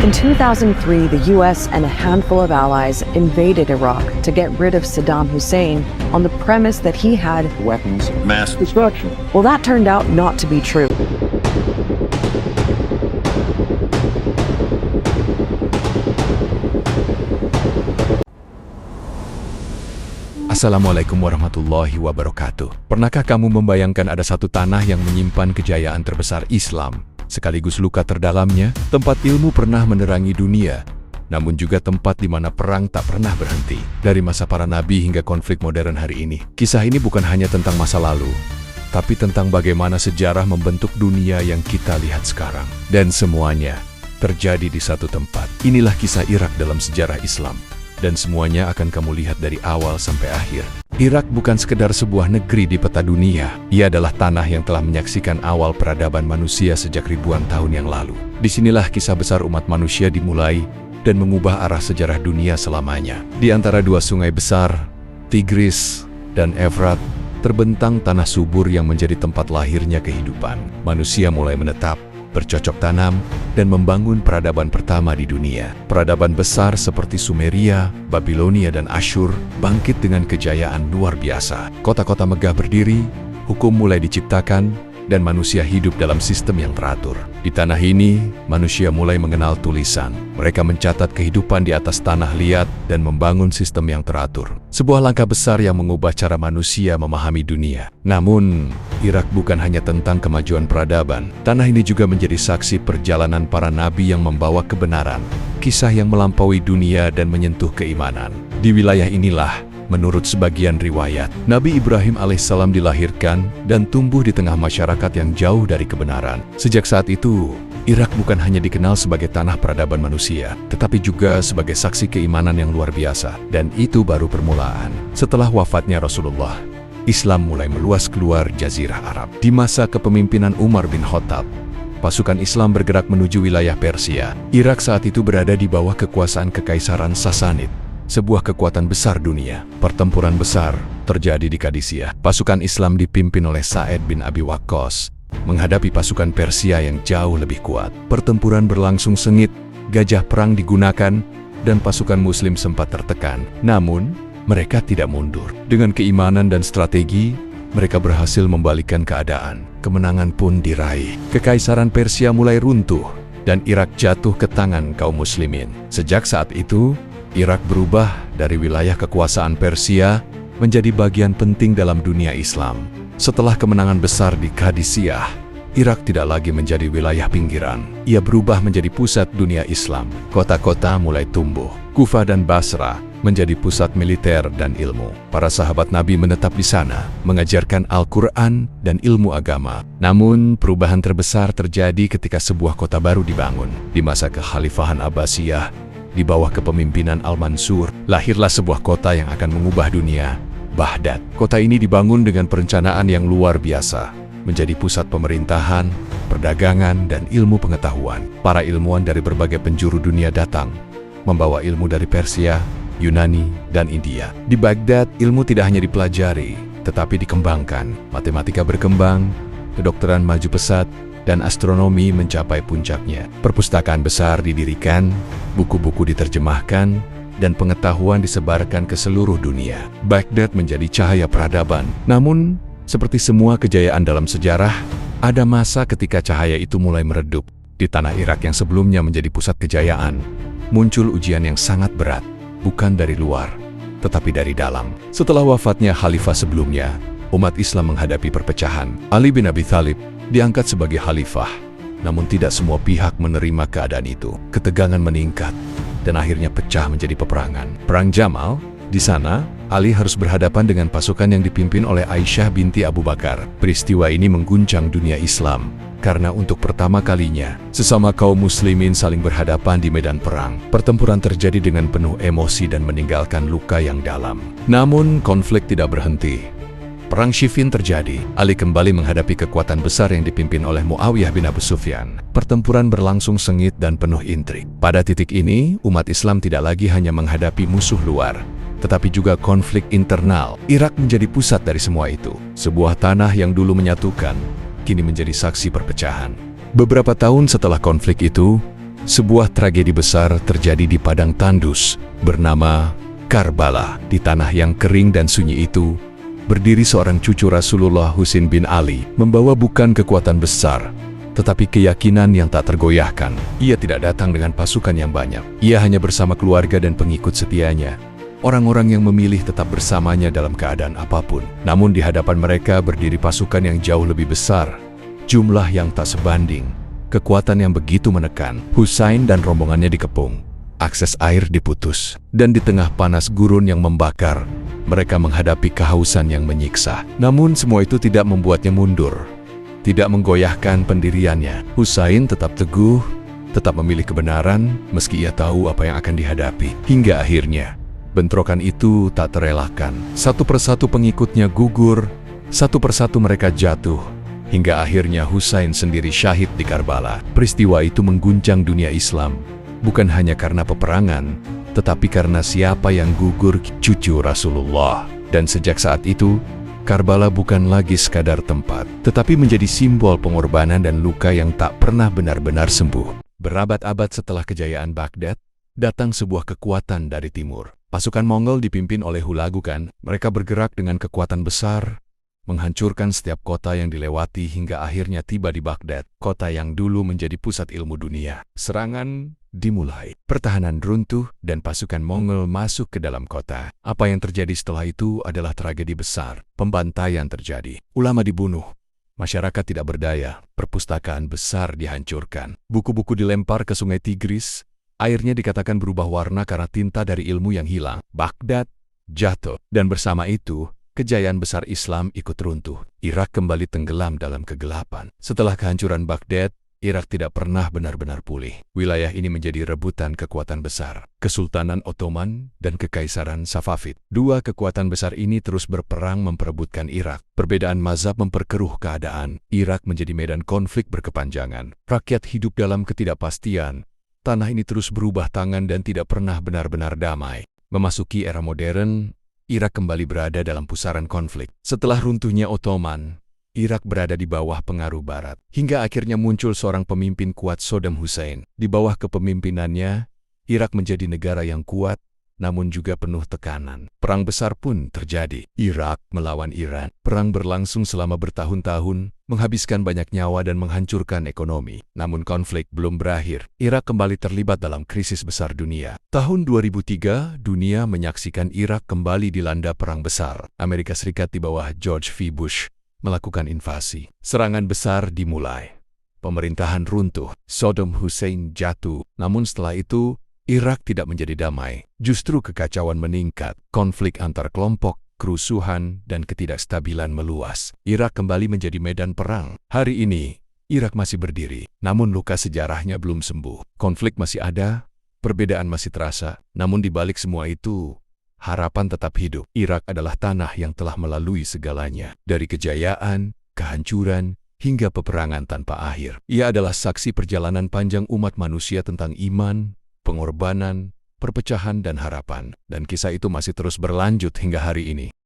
In 2003, the US and a handful of allies invaded Iraq to get rid of Saddam Hussein on the premise that he had weapons of mass destruction. Well, that turned out not to be true. Assalamualaikum warahmatullahi wabarakatuh. Pernahkah kamu membayangkan ada satu tanah yang menyimpan kejayaan terbesar Islam, sekaligus luka terdalamnya, tempat ilmu pernah menerangi dunia, namun juga tempat di mana perang tak pernah berhenti. Dari masa para nabi hingga konflik modern hari ini, kisah ini bukan hanya tentang masa lalu, tapi tentang bagaimana sejarah membentuk dunia yang kita lihat sekarang. Dan semuanya terjadi di satu tempat. Inilah kisah Irak dalam sejarah Islam. Dan semuanya akan kamu lihat dari awal sampai akhir. Irak bukan sekedar sebuah negeri di peta dunia. Ia adalah tanah yang telah menyaksikan awal peradaban manusia sejak ribuan tahun yang lalu. Disinilah kisah besar umat manusia dimulai dan mengubah arah sejarah dunia selamanya. Di antara dua sungai besar, Tigris dan Efrat, terbentang tanah subur yang menjadi tempat lahirnya kehidupan. Manusia mulai menetap, bercocok tanam, dan membangun peradaban pertama di dunia. Peradaban besar seperti Sumeria, Babilonia, dan Asyur bangkit dengan kejayaan luar biasa. Kota-kota megah berdiri, hukum mulai diciptakan, dan manusia hidup dalam sistem yang teratur. Di tanah ini, manusia mulai mengenal tulisan. Mereka mencatat kehidupan di atas tanah liat dan membangun sistem yang teratur. Sebuah langkah besar yang mengubah cara manusia memahami dunia. Namun, Irak bukan hanya tentang kemajuan peradaban. Tanah ini juga menjadi saksi perjalanan para nabi yang membawa kebenaran, kisah yang melampaui dunia dan menyentuh keimanan. Di wilayah inilah, menurut sebagian riwayat, Nabi Ibrahim alaihissalam dilahirkan dan tumbuh di tengah masyarakat yang jauh dari kebenaran. Sejak saat itu, Irak bukan hanya dikenal sebagai tanah peradaban manusia, tetapi juga sebagai saksi keimanan yang luar biasa. Dan itu baru permulaan. Setelah wafatnya Rasulullah, Islam mulai meluas keluar Jazirah Arab. Di masa kepemimpinan Umar bin Khattab, pasukan Islam bergerak menuju wilayah Persia. Irak saat itu berada di bawah kekuasaan Kekaisaran Sasanid, sebuah kekuatan besar dunia. Pertempuran besar terjadi di Qadisiyah. Pasukan Islam dipimpin oleh Sa'ad bin Abi Waqqas menghadapi pasukan Persia yang jauh lebih kuat. Pertempuran berlangsung sengit, gajah perang digunakan, dan pasukan Muslim sempat tertekan. Namun, mereka tidak mundur. Dengan keimanan dan strategi, mereka berhasil membalikkan keadaan. Kemenangan pun diraih. Kekaisaran Persia mulai runtuh, dan Irak jatuh ke tangan kaum muslimin. Sejak saat itu, Irak berubah dari wilayah kekuasaan Persia menjadi bagian penting dalam dunia Islam. Setelah kemenangan besar di Qadisiyah, Irak tidak lagi menjadi wilayah pinggiran. Ia berubah menjadi pusat dunia Islam. Kota-kota mulai tumbuh. Kufah dan Basra menjadi pusat militer dan ilmu. Para sahabat Nabi menetap di sana, mengajarkan Al-Quran dan ilmu agama. Namun, perubahan terbesar terjadi ketika sebuah kota baru dibangun. Di masa kekhalifahan Abbasiyah, di bawah kepemimpinan Al-Mansur, lahirlah sebuah kota yang akan mengubah dunia, Baghdad. Kota ini dibangun dengan perencanaan yang luar biasa, menjadi pusat pemerintahan, perdagangan, dan ilmu pengetahuan. Para ilmuwan dari berbagai penjuru dunia datang, membawa ilmu dari Persia, Yunani, dan India. Di Baghdad, ilmu tidak hanya dipelajari, tetapi dikembangkan. Matematika berkembang, kedokteran maju pesat, dan astronomi mencapai puncaknya. Perpustakaan besar didirikan, buku-buku diterjemahkan, dan pengetahuan disebarkan ke seluruh dunia. Baghdad menjadi cahaya peradaban. Namun, seperti semua kejayaan dalam sejarah, ada masa ketika cahaya itu mulai meredup. Di tanah Irak yang sebelumnya menjadi pusat kejayaan, muncul ujian yang sangat berat, bukan dari luar, tetapi dari dalam. Setelah wafatnya khalifah sebelumnya, umat Islam menghadapi perpecahan. Ali bin Abi Thalib diangkat sebagai khalifah, namun tidak semua pihak menerima keadaan itu. Ketegangan meningkat, dan akhirnya pecah menjadi peperangan. Perang Jamal, di sana, Ali harus berhadapan dengan pasukan yang dipimpin oleh Aisyah binti Abu Bakar. Peristiwa ini mengguncang dunia Islam, karena untuk pertama kalinya, sesama kaum muslimin saling berhadapan di medan perang. Pertempuran terjadi dengan penuh emosi dan meninggalkan luka yang dalam. Namun, konflik tidak berhenti. Perang Siffin terjadi. Ali kembali menghadapi kekuatan besar yang dipimpin oleh Muawiyah bin Abu Sufyan. Pertempuran berlangsung sengit dan penuh intrik. Pada titik ini, umat Islam tidak lagi hanya menghadapi musuh luar, tetapi juga konflik internal. Irak menjadi pusat dari semua itu. Sebuah tanah yang dulu menyatukan, kini menjadi saksi perpecahan. Beberapa tahun setelah konflik itu, sebuah tragedi besar terjadi di padang tandus bernama Karbala. Di tanah yang kering dan sunyi itu, berdiri seorang cucu Rasulullah, Husain bin Ali, membawa bukan kekuatan besar, tetapi keyakinan yang tak tergoyahkan. Ia tidak datang dengan pasukan yang banyak. Ia hanya bersama keluarga dan pengikut setianya. Orang-orang yang memilih tetap bersamanya dalam keadaan apapun. Namun di hadapan mereka berdiri pasukan yang jauh lebih besar, jumlah yang tak sebanding, kekuatan yang begitu menekan. Husain dan rombongannya dikepung, akses air diputus, dan di tengah panas gurun yang membakar, mereka menghadapi kehausan yang menyiksa. Namun semua itu tidak membuatnya mundur, tidak menggoyahkan pendiriannya. Husain tetap teguh, tetap memilih kebenaran, meski ia tahu apa yang akan dihadapi. Hingga akhirnya, bentrokan itu tak terelakkan. Satu persatu pengikutnya gugur, satu persatu mereka jatuh, hingga akhirnya Husain sendiri syahid di Karbala. Peristiwa itu mengguncang dunia Islam, bukan hanya karena peperangan, tetapi karena siapa yang gugur, cucu Rasulullah. Dan sejak saat itu, Karbala bukan lagi sekadar tempat, tetapi menjadi simbol pengorbanan dan luka yang tak pernah benar-benar sembuh. Berabad-abad setelah kejayaan Baghdad, datang sebuah kekuatan dari timur. Pasukan Mongol dipimpin oleh Hulagu Khan. Mereka bergerak dengan kekuatan besar, menghancurkan setiap kota yang dilewati hingga akhirnya tiba di Baghdad, kota yang dulu menjadi pusat ilmu dunia. Serangan dimulai, pertahanan runtuh, dan pasukan Mongol masuk ke dalam kota. Apa yang terjadi setelah itu adalah tragedi besar. Pembantaian terjadi, ulama dibunuh, masyarakat tidak berdaya, perpustakaan besar dihancurkan, buku-buku dilempar ke sungai Tigris, airnya dikatakan berubah warna karena tinta dari ilmu yang hilang. Baghdad jatuh, dan bersama itu, kejayaan besar Islam ikut runtuh. Irak kembali tenggelam dalam kegelapan. Setelah kehancuran Baghdad, Irak tidak pernah benar-benar pulih. Wilayah ini menjadi rebutan kekuatan besar, Kesultanan Ottoman dan Kekaisaran Safavid. Dua kekuatan besar ini terus berperang memperebutkan Irak. Perbedaan mazhab memperkeruh keadaan. Irak menjadi medan konflik berkepanjangan. Rakyat hidup dalam ketidakpastian. Tanah ini terus berubah tangan dan tidak pernah benar-benar damai. Memasuki era modern, Irak kembali berada dalam pusaran konflik. Setelah runtuhnya Ottoman, Irak berada di bawah pengaruh Barat. Hingga akhirnya muncul seorang pemimpin kuat, Saddam Hussein. Di bawah kepemimpinannya, Irak menjadi negara yang kuat, namun juga penuh tekanan. Perang besar pun terjadi. Irak melawan Iran. Perang berlangsung selama bertahun-tahun, menghabiskan banyak nyawa dan menghancurkan ekonomi. Namun konflik belum berakhir. Irak kembali terlibat dalam krisis besar dunia. Tahun 2003, dunia menyaksikan Irak kembali dilanda perang besar. Amerika Serikat di bawah George V. Bush melakukan invasi. Serangan besar dimulai. Pemerintahan runtuh. Saddam Hussein jatuh. Namun setelah itu, Irak tidak menjadi damai. Justru kekacauan meningkat. Konflik antar kelompok, kerusuhan, dan ketidakstabilan meluas. Irak kembali menjadi medan perang. Hari ini, Irak masih berdiri, namun luka sejarahnya belum sembuh. Konflik masih ada, perbedaan masih terasa, namun di balik semua itu, harapan tetap hidup. Irak adalah tanah yang telah melalui segalanya, dari kejayaan, kehancuran, hingga peperangan tanpa akhir. Ia adalah saksi perjalanan panjang umat manusia tentang iman, pengorbanan, perpecahan, dan harapan. Dan kisah itu masih terus berlanjut hingga hari ini.